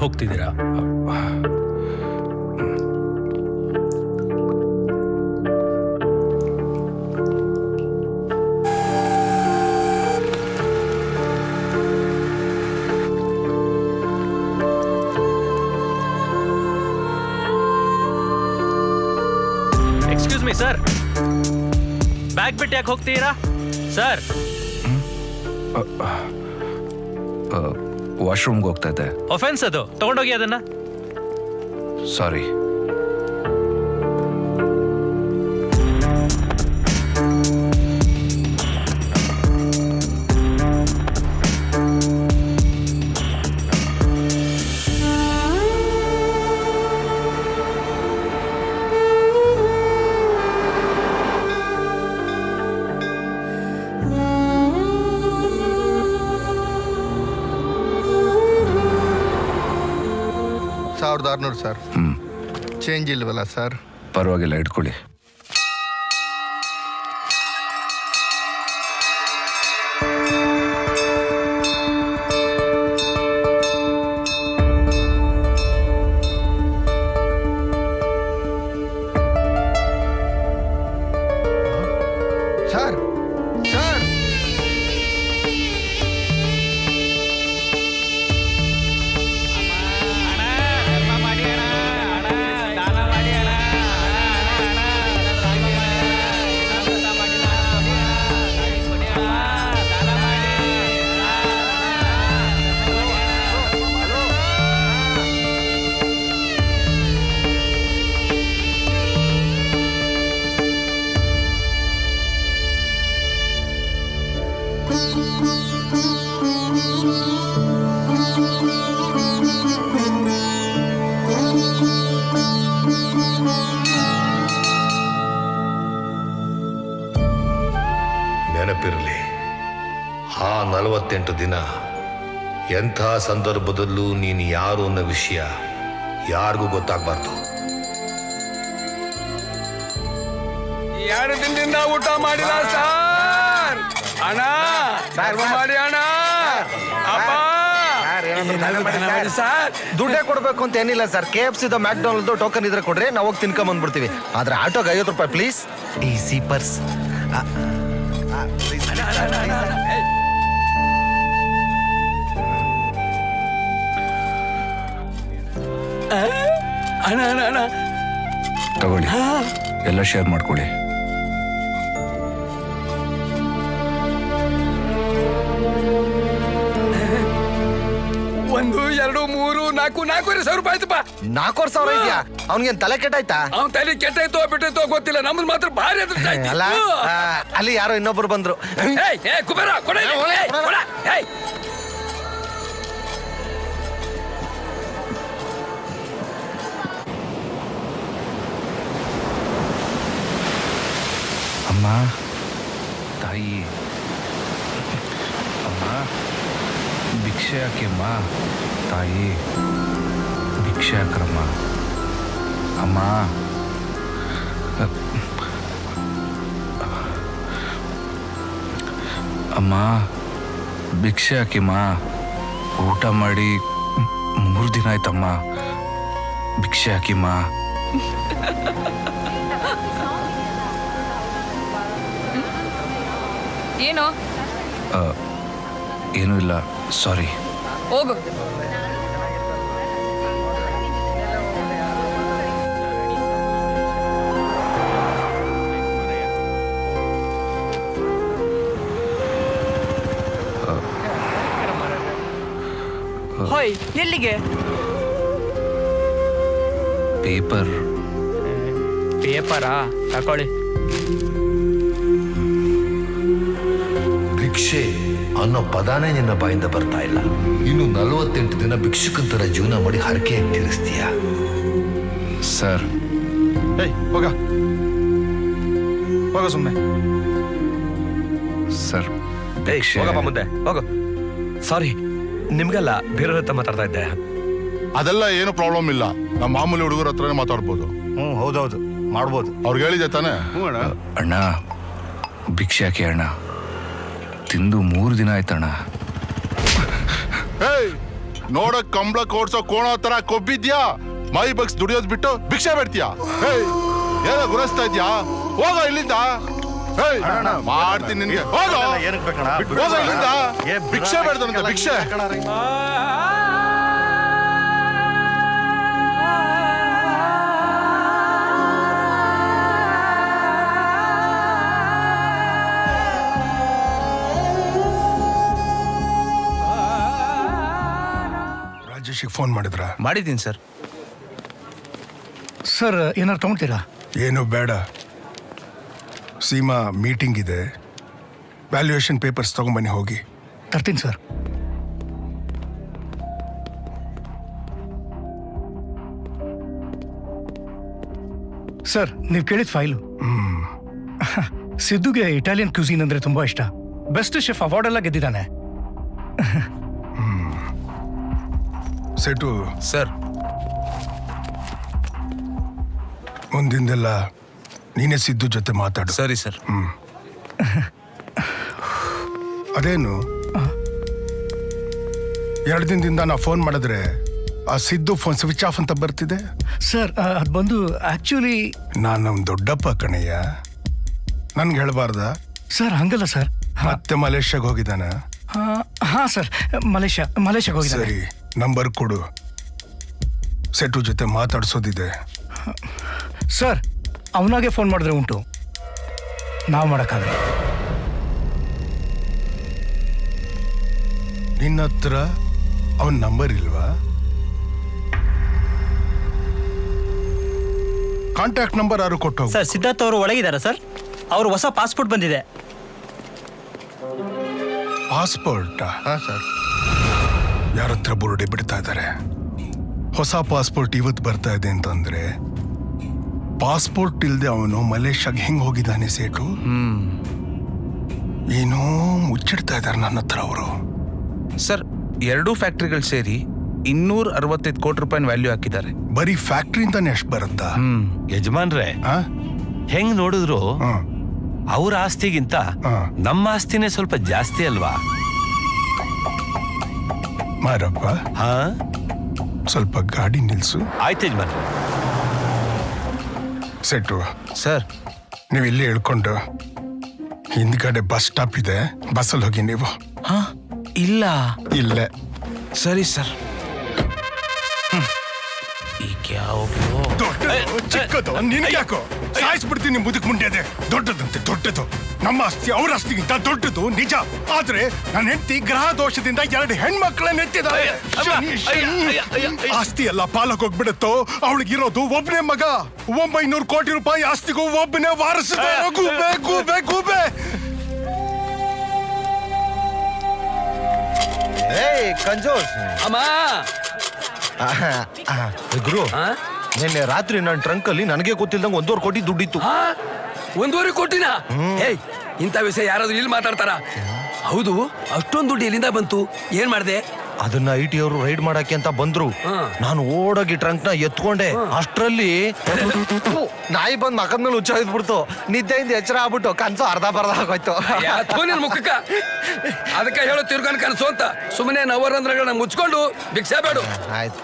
ಹೋಗ್ತಿದ್ದೀರಾ? Excuse me sir, bag ಬಿಟ್ಟು ಯಾಕೆ ಹೋಗ್ತೀರಾ ಸರ್? ವಾಶ್ರೂಮ್ಗೆ ಹೋಗ್ತಾ ಇದ್ದೆ. ಒಫೆನ್ಸ್ ಅದು, ತಗೊಂಡೋಗಿ ಅದನ್ನ. ಸಾರಿ. $1600 ಸರ್. ಚೇಂಜ್ ಇಲ್ವಲ್ಲ ಸರ್? ಪರವಾಗಿಲ್ಲ, ಇಟ್ಕೊಳ್ಳಿ. ಸರ್ ಸರ್ ನೆನಪಿರಲಿ, ಆ 48 ದಿನ ಎಂಥ ಸಂದರ್ಭದಲ್ಲೂ ನೀನು ಯಾರು ಅನ್ನೋ ವಿಷಯ ಯಾರಿಗೂ ಗೊತ್ತಾಗಬಾರ್ದು. 2 ದಿನದಿಂದ ಊಟ ಮಾಡಿಲ್ಲ ಸರ್. ಅಣ್ಣ ಮಾಡಿ ಅಣ್ಣ. ಸರ್ ದುಡ್ಡೇ ಕೊಡ್ಬೇಕು ಅಂತ ಏನಿಲ್ಲ ಸರ್. KFC ಮ್ಯಾಕ್ಡೊನಾಲ್ಡ್ ಟೋಕನ್ ಇದ್ರೆ ಕೊಡ್ರಿ, ನಾವು ಹೋಗಿ ತಿನ್ಕೊಂಡ್ ಬಂದ್ಬಿಡ್ತೀವಿ. ಆದ್ರೆ ಆಟೋಗೆ $50 ಪ್ಲೀಸ್. Easy purse. ತಗೊಳ್ಳಿ, ಎಲ್ಲ ಶೇರ್ ಮಾಡ್ಕೊಳ್ಳಿ. ಒಂದು 2 3 4 4,500 ರೂಪಾಯಿ ಆಯ್ತಪ್ಪ. 4,000 ಇದೆಯಾ? ಅವ್ನಿಗೇನ್ ತಲೆ ಕೆಟ್ಟಾಯ್ತಾ? ಅವ್ನ್ ತಲೆ ಕೆಟ್ಟೈತೋ ಬಿಟ್ಟೈತೋ ಗೊತ್ತಿಲ್ಲ, ನಮ್ದು ಮಾತ್ರ ಭಾರಿ ಅದೃಷ್ಟ ಐತಿ. ಅಲ್ಲ, ಅಲ್ಲಿ ಯಾರೋ ಇನ್ನೊಬ್ರು ಬಂದ್ರು. ಕುಬೇರ ಕೊಡ ಇಲ್ಲಿ. ಕೊಡ. ಅಮ್ಮ, ತಾಯಿ, ಅಮ್ಮ, ಭಿಕ್ಷೆ ಹಾಕಿಮ್ಮ. ತಾಯಿ, ಭಿಕ್ಷೆ ಹಾಕ್ರಮ್ಮ. ಅಮ್ಮ, ಅಮ್ಮ, ಭಿಕ್ಷೆ ಹಾಕಿಮ್ಮ. ಊಟ ಮಾಡಿ 3 ದಿನ ಆಯ್ತಮ್ಮ. ಭಿಕ್ಷೆ ಹಾಕಿಮ್ಮ. ಏನೋ? ಏನೂ ಇಲ್ಲ, ಸಾರಿ. ಹೋಗು. ಹೋಯ್, ಎಲ್ಲಿಗೆ? ಪೇಪರಾ ತಕೊಳ್ಳಿ. ಭಿಕ್ಷೆ ಅನ್ನೋ ಪದಾನೇ ನಿನ್ನ ಬಾಯಿಂದ ಬರ್ತಾ ಇಲ್ಲ. ಇನ್ನು 48 ದಿನ ಭಿಕ್ಷುಕಂತರ ಜೀವನ ಮಾಡಿ ಹರಕೆಯಾಗಿ ತೀರಿಸ್ತೀಯ. ಸರ್, ಹೋಗ ಸುಮ್ಮನೆ. ಸರ್, ಹೋಗಪ್ಪ ಮುಂದೆ ಹೋಗು. ಸಾರಿ, ನಿಮ್ಗಲ್ಲ, ಬೇರೆಯವ್ರ ಹತ್ರ ಮಾತಾಡ್ತಾ ಇದ್ದೆ. ಅದೆಲ್ಲ ಏನು ಪ್ರಾಬ್ಲಮ್ ಇಲ್ಲ. ನಮ್ಮ ಮಾಮೂಲಿ ಹುಡುಗರ ಹತ್ರನೇ ಮಾತಾಡ್ಬೋದು. ಹೌದೌದು, ಮಾಡ್ಬೋದು. ಅವ್ರಿಗೆ ಹೇಳಿದೆ ತಾನೆ? ಅಣ್ಣ, ಭಿಕ್ಷೆ ಹಾಕಿ ಅಣ್ಣ. ತಿಂದು 3 ದಿನ ಆಯ್ತಣ್ಣ. ನೋಡಕ್ ಕಂಬಳ ಕೋಡ್ಸೋ ಕೋಣ ತರ ಕೊಬ್ಬಿದ್ಯಾ? ಮೈ ಬಗ್ಸ್ ದುಡಿಯೋದ್ ಬಿಟ್ಟು ಭಿಕ್ಷೆ ಬೇಡ್ತೀಯಾ? ಏನೋ ಗುರಸ್ತಾ ಇದ್ಯಾ? ಹೋಗ ಇಲ್ಲಿಂದ. ಮಾಡ್ತೀನಿ ನಿನ್ಗೆ. ಹೋಗೋ ಇಲ್ಲಿಂದ. ಭಿಕ್ಷೆ ಬೇಡ್ದಂತೆ ಭಿಕ್ಷೆ. ರಾಜೇಶಿಗೆ ಫೋನ್ ಮಾಡಿದ್ರಾ? ಮಾಡಿದ್ದೀನಿ ಸರ್. ಸರ್ ಏನಾರು ತಗೊಳ್ತೀರಾ? ಏನು ಬೇಡ. ಸೀಮಾ ಮೀಟಿಂಗ್ ಇದೆ, ವ್ಯಾಲ್ಯೂಯೇಷನ್ ಪೇಪರ್ಸ್ ತಗೊಂಬನ್ನಿ ಹೋಗಿ. ತರ್ತೀನಿ ಸರ್. ಸರ್ ನೀವು ಕೇಳಿದ ಫೈಲು. ಸಿದ್ದುಗೆ ಇಟಾಲಿಯನ್ ಕ್ಯೂಸಿನ್ ಅಂದ್ರೆ ತುಂಬಾ ಇಷ್ಟ. ಬೆಸ್ಟ್ ಶೆಫ್ ಅವಾರ್ಡ್ ಎಲ್ಲ ಗೆದ್ದಿದ್ದಾನೆ. ಸೆಟು ಸರ್, ಮುಂದಿಂದೆಲ್ಲ ನೀನೇ ಸಿದ್ದು ಜೊತೆ ಮಾತಾಡು. ಸರಿ ಸರ್. ಅದೇನು 2 ದಿನದಿಂದ ನಾ ಫೋನ್ ಮಾಡಿದ್ರೆ ಆ ಸಿದ್ದು ಫೋನ್ ಸ್ವಿಚ್ ಆಫ್ ಅಂತ ಬರ್ತಿದೆ. ಸರ್ ಅದು ಬಂದು ಆಕ್ಚುಲಿ ನಾನು ನಮ್ಮ ದೊಡ್ಡಪ್ಪ ಕಣಯ್ಯ, ನನ್ಗೆ ಹೇಳಬಾರ್ದ? ಸರ್ ಹಂಗಲ್ಲ ಸರ್. ಮತ್ತೆ ಮಲೇಷ್ಯಾಗ ಹೋಗಿದ್ದಾನ? ಹಾ ಸರ್, ಮಲೇಷ್ಯಾಗ ಹೋಗಿದ್ದಾನೆ. ಸರಿ, ನಂಬರ್ ಕೊಡು, ಸೆಟು ಜೊತೆ ಮಾತಾಡ್ಸೋದಿದೆ. ಸರ್ ಅವನಾಗೆ ಫೋನ್ ಮಾಡಿದ್ರೆ ಉಂಟು, ನಾವು ಮಾಡೋಕ್ಕಾಗಲ್ಲ. ನಿನ್ನ ಹತ್ರ ಅವನ ನಂಬರ್ ಇಲ್ವಾ? ಕಾಂಟ್ಯಾಕ್ಟ್ ನಂಬರ್ ಯಾರು ಕೊಟ್ಟು? ಸರ್ ಸಿದ್ಧಾರ್ಥ್ ಅವರು ಒಳಗಿದ್ದಾರೆ ಸರ್. ಅವರು ಹೊಸ ಪಾಸ್ಪೋರ್ಟ್ ಬಂದಿದೆ. ಪಾಸ್ಪೋರ್ಟ್? ಹಾ ಸರ್. ಯಾರ ಹತ್ರ ಬುರುಡೆ ಬಿಡ್ತಾ ಇದ್ದಾರೆ. ಹೊಸ ಪಾಸ್ಪೋರ್ಟ್ ಇವತ್ತು ಬರ್ತಾ ಇದೆ ಅಂತಂದ್ರೆ ಪಾಸ್ಪೋರ್ಟ್ ಇಲ್ದೆ ಅವನು ಮಲೇಷ್ಯಾಗ ಹೆಂಗ್ ಹೋಗಿದ್ದಾನೆ ಸೇಟು? ಏನೋ ಮುಚ್ಚಿಡ್ತಾ ಇದ್ದಾರೆ ನನ್ನ ಹತ್ರ ಅವರು. ಸರ್, 2 ಫ್ಯಾಕ್ಟ್ರಿಗಳು ಸೇರಿ 265 ಕೋಟಿ ರೂಪಾಯಿ ವ್ಯಾಲ್ಯೂ ಹಾಕಿದ್ದಾರೆ. ಬರೀ ಫ್ಯಾಕ್ಟ್ರಿಯಿಂದಾನೆ ಅಷ್ಟು ಬರುತ್ತಾ? ಯಜಮಾನ್ರೆ, ಹೆಂಗ್ ನೋಡಿದ್ರು ಅವ್ರ ಆಸ್ತಿಗಿಂತ ನಮ್ಮ ಆಸ್ತಿನೇ ಸ್ವಲ್ಪ ಜಾಸ್ತಿ ಅಲ್ವಾ? ಮಾರಪ್ಪ, ಹಾ, ಸ್ವಲ್ಪ ಗಾಡಿ ನಿಲ್ಸು. ಆಯ್ತು ಯಜಮಾನ್. ಸೆಟ್ಟು ಸರ್, ನೀವು ಇಲ್ಲಿ ಹೇಳ್ಕೊಂಡು ಹಿಂದ್ಗಡೆ ಬಸ್ ಸ್ಟಾಪ್ ಇದೆ, ಬಸ್ಸಲ್ಲಿ ಹೋಗಿ ನೀವು. ಹಾ ಇಲ್ಲ. ಇಲ್ಲೇ. ಸರಿ ಸರ್. ದೊಡ್ಡದು ಚಿಕ್ಕದು ನಿನ್ಗೆ ಯಾಕೋ? ಸಾಯಿಸ್ಬಿಡ್ತೀನಿ ಮುದುಕ್ ಮುಂಡೆದೆ. ದೊಡ್ಡದಂತೆ ದೊಡ್ಡದು. ನಮ್ಮ ಆಸ್ತಿ ಅವ್ರ ಆಸ್ತಿಗಿಂತ ದೊಡ್ಡದು ನಿಜ. ಆದ್ರೆ ನನ್ನ ಹೆಂಡತಿ ಗ್ರಹ ದೋಷದಿಂದ 2 ಹೆಣ್ಮಕ್ಳನ್ನ ಎತ್ತಿದಾಳೆ. ಆಸ್ತಿ ಎಲ್ಲ ಪಾಲಕ್ ಹೋಗ್ಬಿಡುತ್ತೋ. ಅವಳಿಗಿರೋದು ಒಬ್ಬನೇ ಮಗ. 900 ಕೋಟಿ ರೂಪಾಯಿ ಆಸ್ತಿಗೂ ಒಬ್ಬನೇ ವಾರಸದ. ಗೂಬೆ ಗೂಬೆ ಗೂಬೆ. ಏಯ್ ಕಂಜೋಸ್ ಅಮ್ಮ, ಗುರು, ನಿನ್ನೆ ರಾತ್ರಿ ನನ್ನ ಟ್ರಂಕ್ ಅಲ್ಲಿ ನನಗೆ ಗೊತ್ತಿಲ್ದಂಗೆ 1.5 ಕೋಟಿ ದುಡ್ಡಿತ್ತು. 1.5 ಕೋಟಿನ? ಏಯ್, ಇಂಥ ವಿಷಯ ಯಾರಾದ್ರೂ ಇಲ್ಲಿ ಮಾತಾಡ್ತಾರ? ಹೌದು, ಅಷ್ಟೊಂದು ದುಡ್ಡು ಎಲ್ಲಿಂದ ಬಂತು? ಏನ್ ಮಾಡ್ದೆ? ಅದನ್ನ IT ಅವರು ರೈಡ್ ಮಾಡಕ್ಕೆ ಅಂತ ಬಂದ್ರು. ನಾನು ಓಡೋಗಿ ಟ್ರಂಕ್ ನ ಎತ್ಕೊಂಡೆ. ಅಷ್ಟ್ರಲ್ಲಿ ನಾಯಿ ಬಂದ್ ಮಕದ ಮೇಲೆ ಹುಚ್ಚ ಬಿಡ್ತು. ನಿದ್ದೆಯಿಂದ ಎಚ್ಚರ ಆಗ್ಬಿಟ್ಟು ಕನ್ಸು ಅರ್ಧ ಬರ್ಧ ಆಗೋಯ್ತು. ನಿನ್ ಮುಖಕ್ಕ ಅದಕ್ಕೆ ಹೇಳೋ ತಿರ್ಗಾನ್ ಕನಸು ಅಂತ. ಸುಮ್ಮನೆ ನವರಂಧ್ರಗಳನ್ನ ಮುಚ್ಕೊಂಡು ಭಿಕ್ಷೆ ಬೇಡು. ಆಯ್ತು.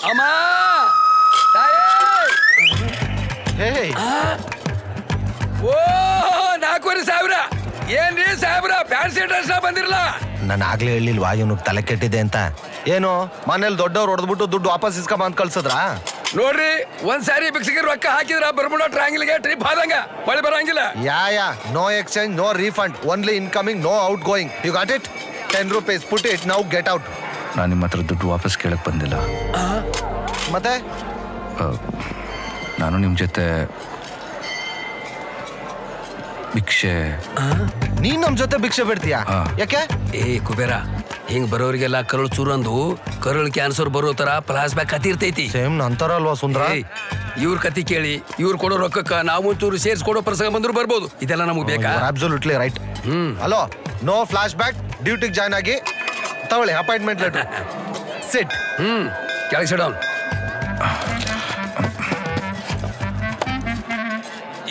ಅಮ್ಮ, ಹೇ, ಓ 4,500. ಏನ್ರಿ ಸಾಹೇಬ್ರ, ಫ್ಯಾನ್ಸಿ ಡ್ರೆಸ್ ಬಂದಿರಲ್ಲ? ನಾನು ಆಗ್ಲೇ ಹೇಳಿಲ್ವಾ ಇವನಿಗೆ ತಲೆ ಕೆಟ್ಟಿದೆ ಅಂತ? ಏನು ಮನೇಲಿ ದೊಡ್ಡವ್ರು ಹೊಡೆದ್ಬಿಟ್ಟು ದುಡ್ಡು ವಾಪಸ್ ಇಸ್ಕೊಂಬ ಅಂತ ಕಳ್ಸದ್ರ? ನೋಡ್ರಿ, ಒಂದ್ಸಾರಿ ಭಿಕ್ಷೆಗೆ ರೊಕ್ಕ ಹಾಕಿದ್ರ ಬರ್ಮುಡಾ ಟ್ರಯಾಂಗಲ್ಗೆ ಟ್ರಿಪ್ ಆದಂಗ ಮಳೆ ಬರಂಗಿಲ್ಲ. Yeah no exchange, no refund, only incoming, no outgoing. You got it? 10 rupees, put it, now get out. ನಾನು ನಿಮ್ಮ ಹತ್ರ ದುಡ್ಡು ವಾಪಸ್ ಕೇಳಕ್ ಬಂದಿಲ್ಲ. ಮತ್ತೆ ನಾನು ನಿಮ್ಮ ಜೊತೆ ಭಿಕ್ಷೆ. ನೀನ್ ನಮ್ ಜೊತೆ ಭಿಕ್ಷೆ ಬಿಡ್ತೀಯಾ? ಯಾಕೆ? ಏ ಕುಬೇರ, ಹಿಂಗ್ ಬರೋರಿಗೆಲ್ಲ ಕರಳು ಚೂರು ಅಂದು ಕರಳು ಕ್ಯಾನ್ಸರ್ ಬರೋ ತರ ಫ್ಲಾಶ್ ಬ್ಯಾಕ್ ಕತಿ ಇರ್ತೈತಿ. ಸೇಮ್ ನಂತರ ಅಲ್ವಾ ಸುಂದರ? ಇವ್ರ ಕತಿ ಕೇಳಿ ಇವ್ರು ಕೊಡೋ ರೊಕ್ಕಕ್ಕ ನಾವು ಚೂರು ಸೇರ್ಸ್ ಕೊಡೋ ಪ್ರಸಂಗ ಬಂದ್ರು ಬರ್ಬೋದು. ಇದೆಲ್ಲ ನಮಗ್ ಬೇಕಾ? Absolutely right. Hello, no flashback. ಡ್ಯೂಟಿಗೆ ಜಾಯ್ನ್ ಆಗಿ ತಗೊಳ್ಳಿ ಅಪಾಯಿಂಟ್ಮೆಂಟ್ ಲೆಟರ್. ಸಿಟ್. ಕೆಳಗೆ ಸಿಡೌನ್.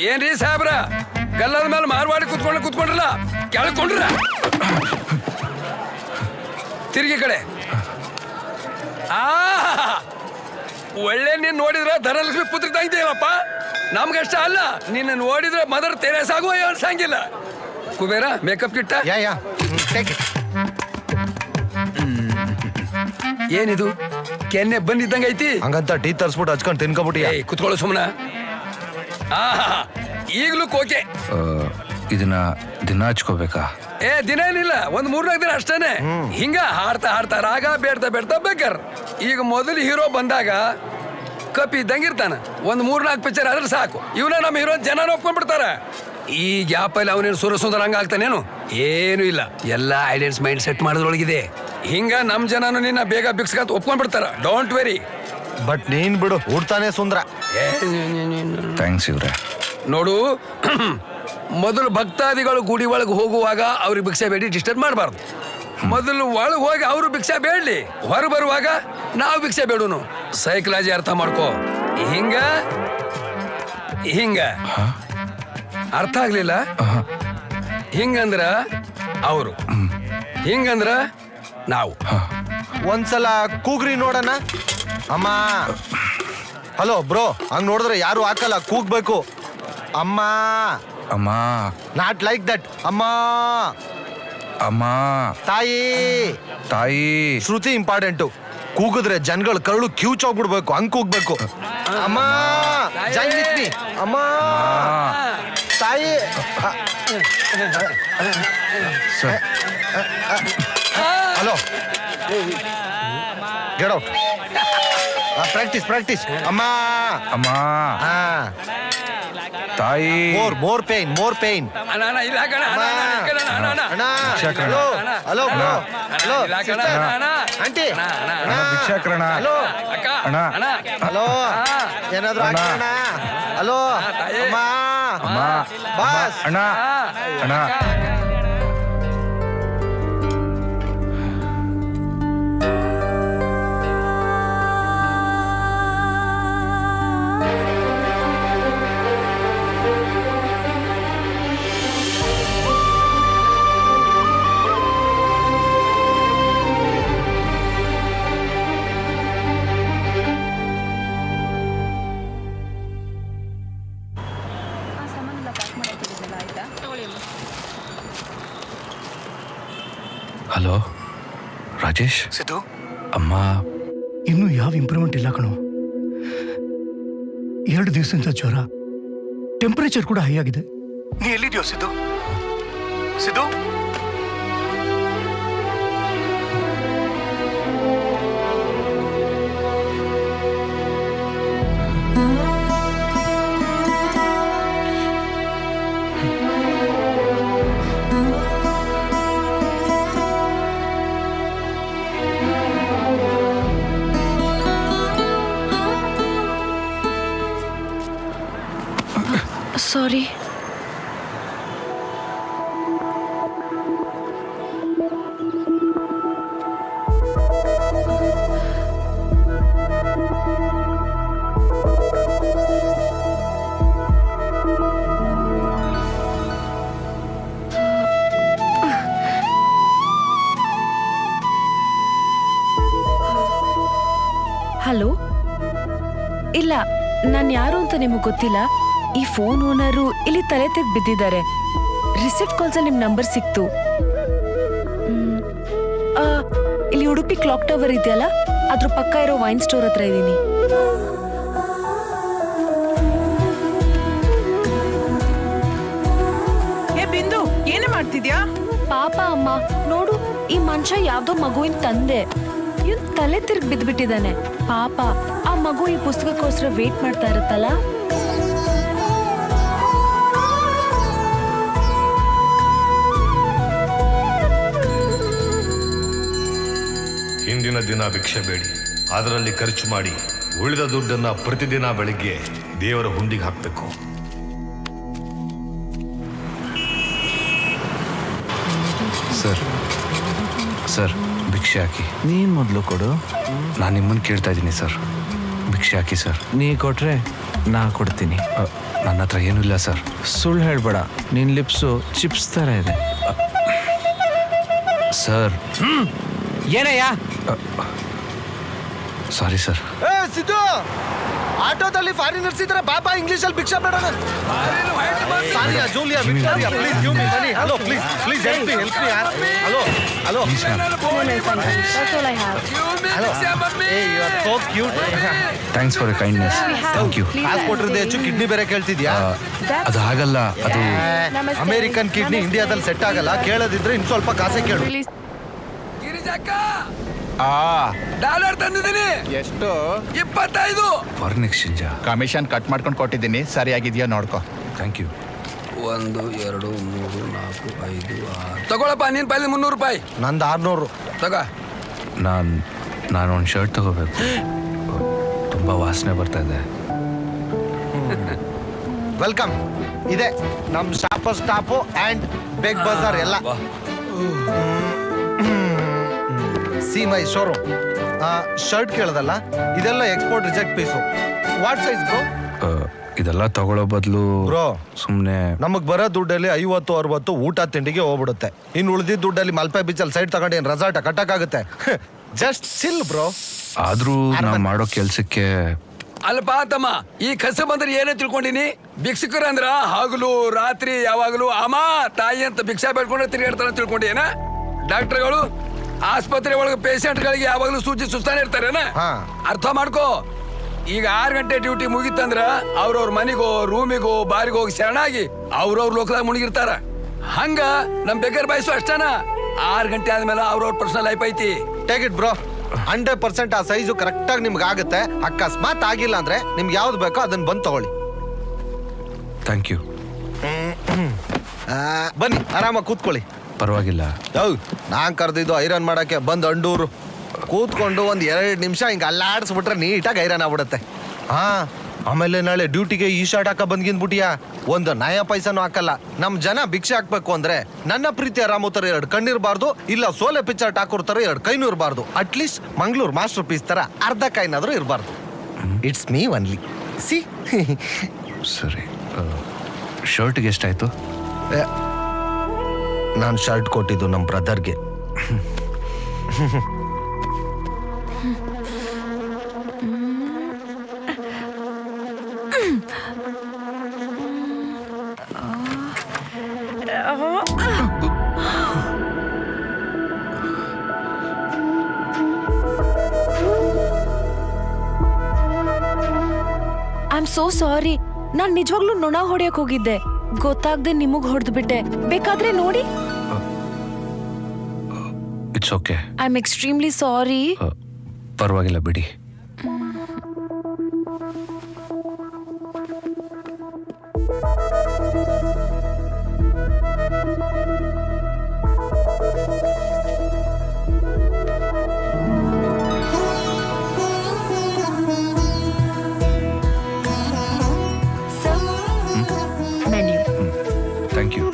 ಏನ್ರಿ ಸಾಹೇಬ್ರ, ಗಲ್ಲದ ಮೇಲೆ ಮಾರ್ವಾಡಿ ಕುತ್ಕೊಂಡ್ರಲ್ಲ, ಕೆಳಕೊಂಡ್ರ ತಿರುಗಿ ಕಡೆ. ಆ ಒಳ್ಳೆ ನೀನ್ ನೋಡಿದ್ರೆ ಧನಲಕ್ಷ್ಮಿ ಪುತ್ರ ತಂಗಿದೆಯಲ್ಲಪ್ಪ. ನಮ್ಗಷ್ಟ ಅಲ್ಲ, ನಿನ್ನ ನೋಡಿದ್ರೆ ಮದರ್ ತೆರೇಸಾಗುವ ಅನ್ಸಂಗಿಲ್ಲ. ಕುಬೇರ ಮೇಕಪ್ ಕಿಟ್ಟ ಯಾ ಏನಿದು ಕೆನ್ನೆ ಬಂದಿದ್ದಂಗ ಐತಿ. ಹಂಗಂತ ಟೀ ತರ್ಸ್ಬಿಟ್ಟು ಹಚ್ಕೊಂಡು ತಿನ್ಕೊಬಿಟ್ಟಿಯ. ಏಯ್ ಕುತ್ಕೊಳ್ಳು ಸುಮ್ಮನ. ಈಗಲೂ ಕೋಕೆ. ಇದನ್ನ ದಿನ ಹಚ್ಕೋಬೇಕಾ? ದಿನ ಏನಿಲ್ಲ, ಒಂದ್ 3-4 ದಿನ ಅಷ್ಟೇನೆ. ಹಿಂಗ ಹಾಡ್ತಾ ಹಾಡ್ತಾ ರಾಗ ಬೇಡ್ತಾ ಬೇಡ್ತಾ ಬೇಕರ್. ಈಗ ಮೊದಲು ಹೀರೋ ಬಂದಾಗ ಕಪಿ ಇದ್ದಂಗಿರ್ತಾನ. ಒಂದ್ 3-4 ಪಿಕ್ಚರ್ ಆದ್ರೆ ಸಾಕು, ಇವನ ನಮ್ಮ ಹೀರೋ ಜನ ಒಪ್ಕೊಂಡ್ಬಿಡ್ತಾರ. ಈ ಗ್ಯಾಪಲ್ಲಿ ಅವನೇನು ಸುರಸುಂದರ ಹಂಗ ಆಗ್ತಾನೇನು? ಏನು ಇಲ್ಲ, ಎಲ್ಲ ಐಡೆನ್ಸ್ ಮೈಂಡ್ ಸೆಟ್ ಮಾಡೋದ್ರೊಳಗಿದೆ. ಹಿಂಗ ನಮ್ ಜನನು ನಿನ್ನ ಬೇಗ ಬಿಕ್ಸ್ಕಂತ ಒಪ್ಕೊಂಡ್ಬಿಡ್ತಾರ. Don't worry. ಬಟ್ ನೀನ್ ಬಿಡು, ಹುಡ್ತಾನೆ ಸುಂದ್ರ. ಥ್ಯಾಂಕ್ಸ್ ಇವ್ರೆ. ನೋಡು, ಮೊದಲು ಭಕ್ತಾದಿಗಳು ಗುಡಿ ಒಳಗೆ ಹೋಗುವಾಗ ಅವ್ರಿಗೆ ಭಿಕ್ಷೆ ಬೇಡಿ ಡಿಸ್ಟರ್ಬ್ ಮಾಡಬಾರ್ದು. ಮೊದಲು ಒಳಗೆ ಹೋಗಿ ಅವರು ಭಿಕ್ಷೆ ಬೇಡಲಿ, ಹೊರ ಬರುವಾಗ ನಾವು ಭಿಕ್ಷೆ ಬೇಡೂನು. ಸೈಕಲಾಜಿ ಅರ್ಥ ಮಾಡ್ಕೋ. ಹಿಂಗ ಹಿಂಗ ಅರ್ಥ ಆಗ್ಲಿಲ್ಲ? ಹಿಂಗಂದ್ರ ಅವರು, ಹಿಂಗಂದ್ರ ನಾವು. ಒಂದ್ಸಲ ಕೂಗ್ರಿ ನೋಡಣ. ಅಮ್ಮ. ಹಲೋ ಬ್ರೋ, ಹಂಗ್ ನೋಡಿದ್ರೆ ಯಾರು ಹಾಕಲ್ಲ, ಕೂಗ್ಬೇಕು. ಅಮ್ಮ. ಅಮ್ಮ. Not like that. ಅಮ್ಮ. ಅಮ್ಮ. ತಾಯಿ. ತಾಯಿ. ಶ್ರುತಿ ಇಂಪಾರ್ಟೆಂಟು. ಕೂಗಿದ್ರೆ ಜನಗಳು ಕರಳು ಕಿವುಚೋಗ್ಬಿಡ್ಬೇಕು, ಹಂಗ್ ಕೂಗ್ಬೇಕು. ಅಮ್ಮ. Join with me. ಅಮ್ಮ. ತಾಯಿ. Sir. Hello, get out. Practice. ಅಮ್ಮ. ಅಮ್ಮ. ತಾಯಿ. More pain. ಇಲ್ಲ ಕಣ, hello hello bro. Hello aunty. ಭಿಕ್ಷಾಕರಣ. ಹಲೋ ಅಣ್ಣ. ಹಲೋ, ಏನಾದ್ರು ಹಾಕೋಣ. ಹಲೋ ಅಮ್ಮ. ಅಮ್ಮ. ಬಾಸ್. ಅಣ್ಣ. ಅಣ್ಣ. ಹಲೋ ರಾಜೇಶ್. ಸಿದ್ದು, ಅಮ್ಮ. ಇನ್ನೂ ಯಾವ ಇಂಪ್ರೂವ್ಮೆಂಟ್ ಇಲ್ಲ ಕಣೋ. 2 ದಿವಸದಿಂದ ಜ್ವರ, ಟೆಂಪರೇಚರ್ ಕೂಡ ಹೈ ಆಗಿದೆ. ನೀ ಎಲ್ಲಿದ್ಯೋ ಸಿದ್ದು? ಸಿದ್ದು, ಸಾರಿ. ಹಲೋ, ಇಲ್ಲ, ನಾನು ಯಾರು ಅಂತ ನಿಮಗೆ ಗೊತ್ತಿಲ್ಲ. ಈ ಫೋನ್ ಓನರು ಇಲ್ಲಿ ತಲೆ ತೆಗ್ ಬಿದ್ದಿದ್ದಾರೆ. ರಿಸೆಪ್ಟ್ ಕಾಲ್ಸ್ ನಿಮ್ ನಂಬರ್ ಸಿಕ್ತು. ಇಲ್ಲಿ ಉಡುಪಿ ಕ್ಲಾಕ್ ಟವರ್ ಇದೆಯಲ್ಲ, ಅದ್ರ ಪಕ್ಕ ಇರೋ ವೈನ್ ಸ್ಟೋರ್ ಹತ್ರ ಇದ್ದೀನಿ. ಬಿಂದು, ಏನೇ ಮಾಡ್ತಿದ್ಯಾ? ಪಾಪ ಅಮ್ಮ, ನೋಡು, ಈ ಮನುಷ್ಯ ಯಾವ್ದೋ ಮಗುವಿನ ತಂದೆ. ಇವ್ನ್ ತಲೆ ತಿರ್ಗ್ ಬಿದ್ಬಿಟ್ಟಿದ್ದಾನೆ. ಪಾಪ ಆ ಮಗು ಈ ಪುಸ್ತಕಕ್ಕೋಸ್ಕರ ವೇಟ್ ಮಾಡ್ತಾ ಇರುತ್ತಲ್ಲ. ಹಿಂದಿನ ದಿನ ಭಿಕ್ಷೆ ಬೇಡಿ, ಅದರಲ್ಲಿ ಖರ್ಚು ಮಾಡಿ ಉಳಿದ ದುಡ್ಡನ್ನ ಪ್ರತಿದಿನ ಬೆಳಿಗ್ಗೆ ದೇವರ ಹುಂಡಿಗೆ ಹಾಕಬೇಕು. ಸರ್ ಭಿಕ್ಷೆ ಹಾಕಿ. ನೀನ್ ಮೊದಲು ಕೊಡು. ನಾನು ನಿಮ್ಮನ್ನು ಕೇಳ್ತಾ ಇದ್ದೀನಿ ಸರ್, ಭಿಕ್ಷೆ ಹಾಕಿ ಸರ್. ನೀ ಕೊಟ್ರೆ ನಾ ಕೊಡ್ತೀನಿ. ನನ್ನ ಹತ್ರ ಏನೂ ಇಲ್ಲ ಸರ್. ಸುಳ್ಳು ಹೇಳ್ಬೇಡ, ನಿನ್ ಲಿಪ್ಸು ಚಿಪ್ಸ್ ತರ ಇದೆ. ಸರ್. ಏನಯ್ಯ? Sorry sir. ಏ ಸಿದ್ದು, ಆಟೋದಲ್ಲಿ ಫಾರಿನರ್ಸ್ ಇದ್ರೆ ಬಾಬಾ ಇಂಗ್ಲಿಷ್ ಅಲ್ಲಿ ಭಿಕ್ಷಾ ಬೇಡ. Sania, Julia, Victoria, please give me money. Hello, please help me ಯಾರ್. Hello That's all I have. Hello. Hey you are so cute. Thanks for kindness. Thank you. ಕಾಸು ಕೊಟ್ಟಿರೋದೇ ಹೆಚ್ಚು, ಕಿಡ್ನಿ ಬೇರೆ ಕೇಳ್ತಿದ್ಯಾ? ಅದು ಆಗಲ್ಲ. ಅದು ನಮಸ್ತೆ. ಅಮೆರಿಕನ್ ಕಿಡ್ನಿ ನಮಸ್ತೆ. ಇಂಡಿಯಾದಲ್ಲಿ ಸೆಟ್ ಆಗಲ್ಲ. ಕೇಳದಿದ್ರೆ ಇನ್ ಸ್ವಲ್ಪ ಕಾಸೆ ಕೇಳು. Release. ಗಿರಿಜಕ್ಕ ಡಾಲರ್ ತಂದಿದ್ದೀನಿ. ಎಷ್ಟು? 25. Foreign exchange. ಕಮಿಷನ್ ಕಟ್ ಮಾಡ್ಕೊಂಡು ಕೊಟ್ಟಿದ್ದೀನಿ, ಸರಿಯಾಗಿದೆಯಾ ನೋಡ್ಕೊ. Thank you. 1 2 3 4 5 6 ತಗೊಳಪ್ಪ. ನೀನ್ ಪೈಲಿ 300 ರೂಪಾಯಿ ನಂದು 600. ತಗೋ. ನಾನು ಒಂದು ಶರ್ಟ್ ತಗೋಬೇಕು. ತುಂಬ ವಾಸನೆ ಬರ್ತಾ ಇದೆ. ವೆಲ್ಕಮ್. ಇದೆ ನಮ್ shopper stop and Big Bazaar ಎಲ್ಲ. ಬಾ. See my showroom. ಶರ್ಟ್ ಕೇಳದಲ್ಲ, ಇದೆಲ್ಲ export reject piece. What size bro? ಇದೆಲ್ಲ ತಗೊಳ್ಳೋ ಬದಲು ಬ್ರೋ, ಸುಮ್ಮನೆ ನಮಗ್ ಬರೋ ದುಡ್ಡಲ್ಲಿ 50-60 ಊಟ ತಿಂಡಿಗೆ ಹೋಗ್ಬಿಡುತ್ತೆ. ಇನ್ನು ಉಳಿದಿದ್ದ ದುಡ್ಡಲ್ಲಿ ಮಲ್ಪೆ ಬೀಚಲ್ಲಿ ಸೈಡ್ ತಗೊಂಡು ಏನು ರೆಸಾರ್ಟ್ ಕಟ್ಟಕ್ಕಾಗುತ್ತೆ? Just chill bro. ಆದ್ರೂ ನಾವು ಮಾಡೋ ಕೆಲ್ಸಕ್ಕೆ ಅಲ್ಪ ತಮ್ಮ, ಈ ಕಸ ಬಂದ್ರೆ ಏನೇ ತಿಳ್ಕೊಂಡಿನಿ? ಭಿಕ್ಷುಕರ ಅಂದ್ರ ಹಗಲು ರಾತ್ರಿ ಯಾವಾಗಲೂ ಅಮ್ಮ ತಾಯಿ ಅಂತ ಭಿಕ್ಷಾ ಬೇಡ್ಕೊಂಡ್ರೆ ತಿರುಗಾಡ್ತಾರ ತಿಳ್ಕೊಂಡೇನ? ಡಾಕ್ಟರ್ಗಳು ಆಸ್ಪತ್ರೆ ಒಳಗೆ ಪೇಷಂಟ್ಗಳಿಗೆ ಯಾವಾಗಲೂ ಸುಸ್ತಾನೆ ಇರ್ತಾರೇನ? ಅರ್ಥ ಮಾಡ್ಕೋ. ಈಗ 6 ಗಂಟೆ ಡ್ಯೂಟಿ ಮುಗಿತಂದ್ರ ಅವ್ರವ್ರ ಮನೆಗೋ ರೂಮಿಗೋ ಬಾರಿಗೋ ಹೋಗಿ ಶರಣಾಗಿ ಅವ್ರವ್ರ ಲೋಕದಾಗ ಮುಳುಗಿರ್ತಾರ. ಹಂಗ ನಮ್ ಬೇಕರ್ ಬಾಯ್ಸು ಅಷ್ಟನ. 6 ಗಂಟೆ ಆದ್ಮೇಲೆ ಅವ್ರವ್ರ ಪರ್ಸನಲ್ ಲೈಫ್ ಐತಿ. Take it bro. 100% ಆ ಸೈಜು ಕರೆಕ್ಟ್ ಆಗಿ ನಿಮ್ಗೆ ಆಗುತ್ತೆ. ಅಕಸ್ಮಾತ್ ಆಗಿಲ್ಲ ಅಂದ್ರೆ ನಿಮ್ಗೆ ಯಾವ್ದು ಬೇಕೋ ಅದನ್ನ ಬಂದು ತಗೊಳ್ಳಿ. Thank you. ಬನ್ನಿ, ಆರಾಮಾಗಿ ಕೂತ್ಕೊಳ್ಳಿ. ಪರವಾಗಿಲ್ಲ. ನಾನ್ ಕರೆದಿದ್ದು ಐರನ್ ಮಾಡಕ್ಕೆ ಬಂದ್ ಅಂಡೂರು. ಕೂತ್ಕೊಂಡು 1-2 ನಿಮಿಷ ಹಿಂಗೆ ಅಲ್ಲಾಡಿಸ್ಬಿಟ್ರೆ ನೀಟಾಗಿ ಐರನ್ ಆಗ್ಬಿಡುತ್ತೆ. ಆಮೇಲೆ ನಾಳೆ ಡ್ಯೂಟಿಗೆ ಈ ಶರ್ಟ್ ಹಾಕ ಬಂದ್ಗಿಂದ್ಬಿಟ್ಟಿಯಾ? ಒಂದು ನಯ ಪೈಸನೂ ಹಾಕಲ್ಲ. ನಮ್ ಜನ ಭಿಕ್ಷೆ ಹಾಕ್ಬೇಕು ಅಂದ್ರೆ ನನ್ನ ಪ್ರೀತಿಯ ರಾಮು ತರ 2 ಕಣ್ಣಿರ್ಬಾರ್ದು, ಇಲ್ಲ ಸೋಲೆ ಪಿಕ್ಚರ್ ಠಾಕೂರ್ ತರ 2 ಕೈನೂ ಇರಬಾರ್ದು. ಅಟ್ಲೀಸ್ಟ್ ಮಂಗ್ಳೂರ್ ಮಾಸ್ಟರ್ ಪೀಸ್ ತರ ಅರ್ಧ ಕೈನಾದ್ರೂ ಇರಬಾರ್ದು. It's me only. ಸಿ ಸರಿ. ಶರ್ಟ್ಗೆ ಎಷ್ಟಾಯ್ತು? ನಾನು ಶರ್ಟ್ ಕೊಟ್ಟಿದ್ದು ನಮ್ಮ ಬ್ರದರ್ಗೆ. I am so sorry. ನಾನ್ ನಿಜವಾಗ್ಲೂ ನೊಣ ಹೊಡೆಯಕ್ ಹೋಗಿದ್ದೆ, ಗೊತ್ತಾಗ್ದೆ ನಿಮಗ್ ಹೊಡೆದು ಬಿಟ್ಟೆ. ಬೇಕಾದ್ರೆ ನೋಡಿ. It's okay. I am extremely sorry. ಪರವಾಗಿಲ್ಲ ಬಿಡಿ. ಮೆನ್ಯೂ. Thank you.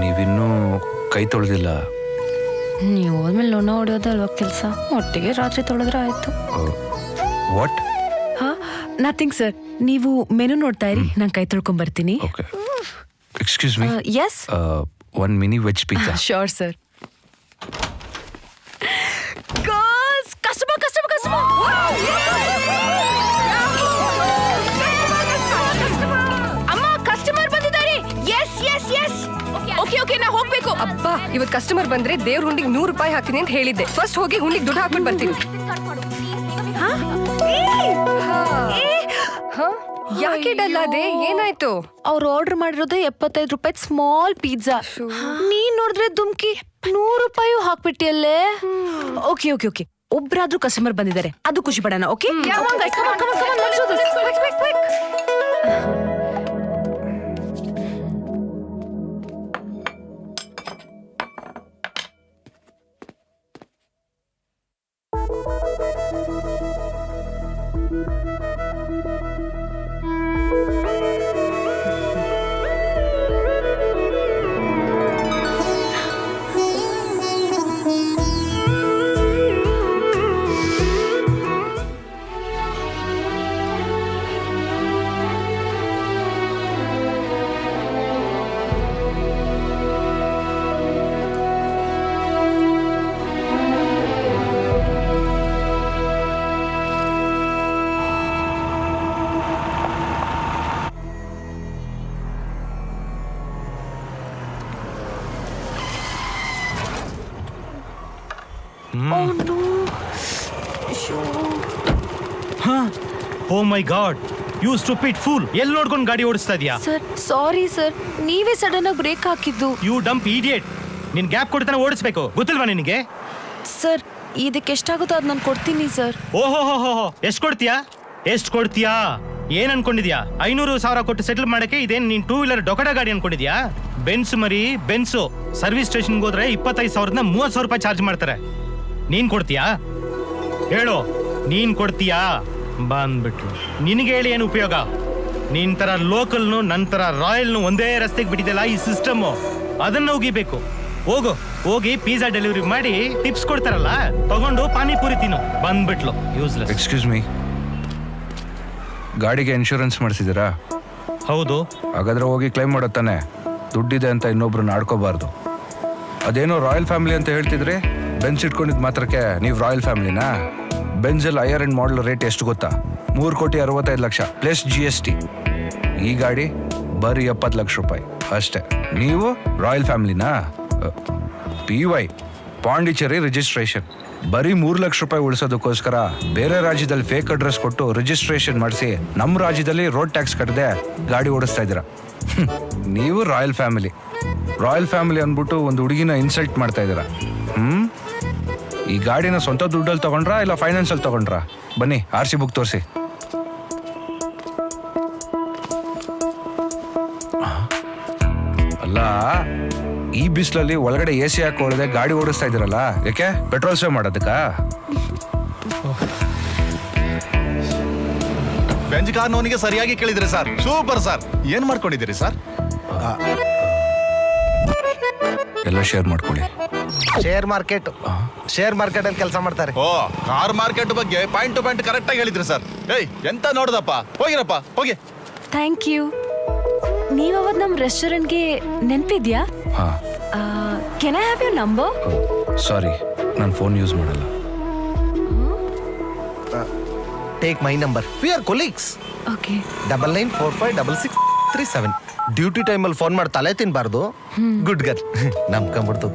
ನೀವಿನ್ನೂ ಕೈ ತೊಳೆದಿಲ್ಲ. ನೀವು ಹೋದ್ಮೇಲೆ ನೊಣ ಹೊಡೆಯೋದಲ್ವಾ ಕೆಲಸ? ಒಟ್ಟಿಗೆ ರಾತ್ರಿ ತೊಳೆದ್ರೆ ಆಯ್ತು. ವಾಟ್? ಹಾ, ನಥಿಂಗ್ ಸರ್. ನೀವು ಮೆನು ನೋಡ್ತಾ ಇರಿ, ನಾನು ಕೈ ತೊಳ್ಕೊಂಡ್ ಬರ್ತೀನಿ. Okay. Excuse me. Yes. 1 mini veg pizza. Sure sir. ಅಮ್ಮ, ಕಸ್ಟಮರ್ ಬಂದಿದ್ದಾರೆ. Yes yes yes. Okay okay, ನಾ ಹೋಗ್ಬೇಕು. ಅಬ್ಬಾ, ಇವತ್ ಕಸ್ಟಮರ್ ಬಂದ್ರೆ ದೇವ್ರ ಹುಂಡಿಗೆ 100 ರೂಪಾಯಿ ಹಾಕ್ತೀನಿ ಅಂತ ಹೇಳಿದ್ದೆ. ಫಸ್ಟ್ ಹೋಗಿ ಹುಂಡಿಗೆ ದುಡ್ಡು ಹಾಕ್ಬಿಟ್ಟು ಬರ್ತೀನಿ. ಯಾಕೆ ಡಲ್ ಅದೇ? ಏನಾಯ್ತು? ಅವ್ರು ಆರ್ಡರ್ ಮಾಡಿರೋದು 75 ರೂಪಾಯಿ ಸ್ಮಾಲ್ ಪಿಜ್ಜಾ. ನೀನ್ ನೋಡಿದ್ರೆ ದುಮ್ಕಿ 100 ರೂಪಾಯಿ ಹಾಕ್ಬಿಟ್ಟಿಯಲ್ಲೇ. ಓಕೆ ಓಕೆ ಓಕೆ, ಒಬ್ರಾದ್ರೂ ಕಸ್ಟಮರ್ ಬಂದಿದ್ದಾರೆ, ಅದು ಖುಷಿ ಪಡೋಣ. ಓಕೆ. Oh my god you stupid fool ಎಲ್ಲಿ ನೋಡ್ಕೊಂಡು ಗಾಡಿ ಓಡಿಸ್ತಾ ಇದೀಯಾ? ಸರ್ ಸಾರಿ ಸರ್, ನೀವೇ ಸಡನ್ ಆಗಿ ಬ್ರೇಕ್ ಹಾಕಿದ್ದು. You dumb idiot. ನಿನ್ ಗ್ಯಾಪ್ ಕೊಡ್ತಾನೆ ಓಡಿಸ್ಬೇಕು, ಗೊತ್ತಿಲ್ವಾ ನಿನಗೆ? ಸರ್ ಇದಕ್ಕೆ ಎಷ್ಟಾಗುತ್ತೋ ಅದು ನಾನು ಕೊಡ್ತೀನಿ ಸರ್. ಓಹೋ ಎಷ್ಟು ಕೊಡ್ತೀಯಾ? ಎಷ್ಟು ಕೊಡ್ತೀಯಾ? ಏನ್ ಅನ್ಕೊಂಡಿದ್ಯಾ? 500,000 ಕೊಟ್ಟು ಸೆಟಲ್ ಮಾಡಕ್ಕೆ ಇದೇನ್ ನೀನ್ 2 ವೀಲರ್ ಡೊಕಡ ಗಾಡಿ ಅನ್ಕೊಂಡಿದ್ಯಾ? ಬೆನ್ಸ್ ಮರಿ ಬೆನ್ಸು ಸರ್ವಿಸ್ ಸ್ಟೇಷನ್ಗೆ ಹೋದ್ರೆ 25,000ದಿಂದ 30,000 ರೂಪಾಯಿ ಚಾರ್ಜ್ ಮಾಡ್ತಾರೆ. ನೀನ್ ಕೊಡ್ತೀಯಾ? ಹೇಳು, ನೀನ್ ಕೊಡ್ತೀಯಾ? ಬಂದ್ಬಿಟ್ರು. ನಿನಗೆ ಹೇಳಿ ಏನು ಉಪಯೋಗ? ನಿನ್ ತರ ಲೋಕಲ್ನು ನನ್ನ ತರ ರಾಯಲ್ನು ಒಂದೇ ರಸ್ತೆಗೆ ಬಿಟ್ಟಿದೆಲ್ಲ ಈ ಸಿಸ್ಟಮ್. ಅದನ್ನ ಉಗಿಬೇಕು. ಹೋಗಿ ಪಿಜ್ಜಾ ಡೆಲಿವರಿ ಮಾಡಿ ಟಿಪ್ಸ್ ಕೊಡ್ತಾರಲ್ಲ, ತಗೊಂಡು ಪಾನಿಪುರಿ ತಿನ್ನು. ಬಂದ್ಬಿಟ್ಲು ಯೂಸ್ಲೆಸ್. ಎಕ್ಸ್ಕ್ಯೂಸ್ ಮೀ, ಗಾಡಿಗೆ ಇನ್ಶೂರೆನ್ಸ್ ಮಾಡಿಸಿದ್ದೀರಾ? ಹೌದು. ಹಾಗಾದ್ರೆ ಹೋಗಿ ಕ್ಲೈಮ್ ಮಾಡೋತ್ತಾನೆ. ದುಡ್ಡಿದೆ ಅಂತ ಇನ್ನೊಬ್ರನ್ನ ಆಡ್ಕೋಬಾರ್ದು. ಅದೇನೋ ರಾಯಲ್ ಫ್ಯಾಮಿಲಿ ಅಂತ ಹೇಳ್ತಿದ್ರಿ, ಬೆಂಚ್ ಇಟ್ಕೊಂಡಿದ್ ಮಾತ್ರಕ್ಕೆ ನೀವು ರಾಯಲ್ ಫ್ಯಾಮಿಲಿನಾ? ಬೆಂಜಲ್ ಹೈಯರ್ ಅಂಡ್ ಮಾಡಲ್ ರೇಟ್ ಎಷ್ಟು ಗೊತ್ತಾ? 3,65,00,000 ಪ್ಲಸ್ GST. ಈ ಗಾಡಿ ಬರೀ 70 ಲಕ್ಷ ರೂಪಾಯಿ ಅಷ್ಟೇ. ನೀವು ರಾಯಲ್ ಫ್ಯಾಮಿಲಿನಾ? PY Pondicherry registration. ಬರೀ 3 ಲಕ್ಷ ರೂಪಾಯಿ ಉಳಿಸೋದಕ್ಕೋಸ್ಕರ ಬೇರೆ ರಾಜ್ಯದಲ್ಲಿ ಫೇಕ್ ಅಡ್ರೆಸ್ ಕೊಟ್ಟು ರಿಜಿಸ್ಟ್ರೇಷನ್ ಮಾಡಿಸಿ ನಮ್ಮ ರಾಜ್ಯದಲ್ಲಿ ರೋಡ್ ಟ್ಯಾಕ್ಸ್ ಕಟ್ಟದೆ ಗಾಡಿ ಓಡಿಸ್ತಾ ಇದ್ದೀರಾ. ನೀವು ರಾಯಲ್ ಫ್ಯಾಮಿಲಿ ಅಂದ್ಬಿಟ್ಟು ಒಂದು ಹುಡುಗಿನ ಇನ್ಸಲ್ಟ್ ಮಾಡ್ತಾ ಇದ್ದೀರಾ. ಈ ಗಾಡಿನ ಸ್ವಂತ ದುಡ್ಡಲ್ಲಿ ತಗೊಂಡ್ರಾ ಇಲ್ಲ ಫೈನಾನ್ಸಲ್ಲಿ ತಗೊಂಡ್ರಾ? ಬನ್ನಿ RC ಬುಕ್ ತೋರಿಸಿ. ಅಲ್ಲ, ಈ ಬಿಸಿಲಲ್ಲಿ ಒಳಗಡೆ AC ಹಾಕೊಳ್ಳದೆ ಗಾಡಿ ಓಡಿಸ್ತಾ ಇದ್ದೀರಲ್ಲ, ಯಾಕೆ? ಪೆಟ್ರೋಲ್ ಸೇವ್ ಮಾಡೋದಕ್ಕಾ? ಬೆಂಜ್ ಕಾರ್ನವನಿಗೆ ಸರಿಯಾಗಿ ಕೇಳಿದ್ರಿ ಸರ್. Super sir. ಏನ್ ಮಾಡ್ಕೊಂಡಿದ್ದೀರಿ ಸರ್? ಎಲ್ಲ ಶೇರ್ ಮಾಡ್ಕೊಳ್ಳಿ. ಶೇರ್ ಮಾರ್ಕೆಟ್ ಅಲ್ಲಿ ಕೆಲಸ ಮಾಡ್ತಾರೆ. ಓ, ಕಾರ್ ಮಾರ್ಕೆಟ್ ಬಗ್ಗೆ ಪಾಯಿಂಟ್ ಟು ಪಾಯಿಂಟ್ ಕರೆಕ್ಟ್ ಆಗಿ ಹೇಳಿದ್ರಿ ಸರ್. ಏಯ್, ಎಂತ ನೋಡ್ದಪ್ಪ, ಹೋಗಿರಪ್ಪ ಹೋಗಿ. Thank you. ನೀವು ಅವತ್ತು ನಮ್ಮ ರೆಸ್ಟೋರೆಂಟ್ಗೆ ನೆನಪಿದ್ಯಾ? ಹಾಂ. Can I have your number? Sorry, ನಾನು ಫೋನ್ ಯೂಸ್ ಮಾಡಲ್ಲ. Take my number, we are colleagues. Okay. 99456637. Duty ಟೈಮಲ್ಲಿ ಫೋನ್ ಮಾಡಿ ತಲೆ ತಿನ್ಬಾರ್ದು. Good girl. ನಂಬ್ಕೊಂಡ್ಬಿಡ್ತು.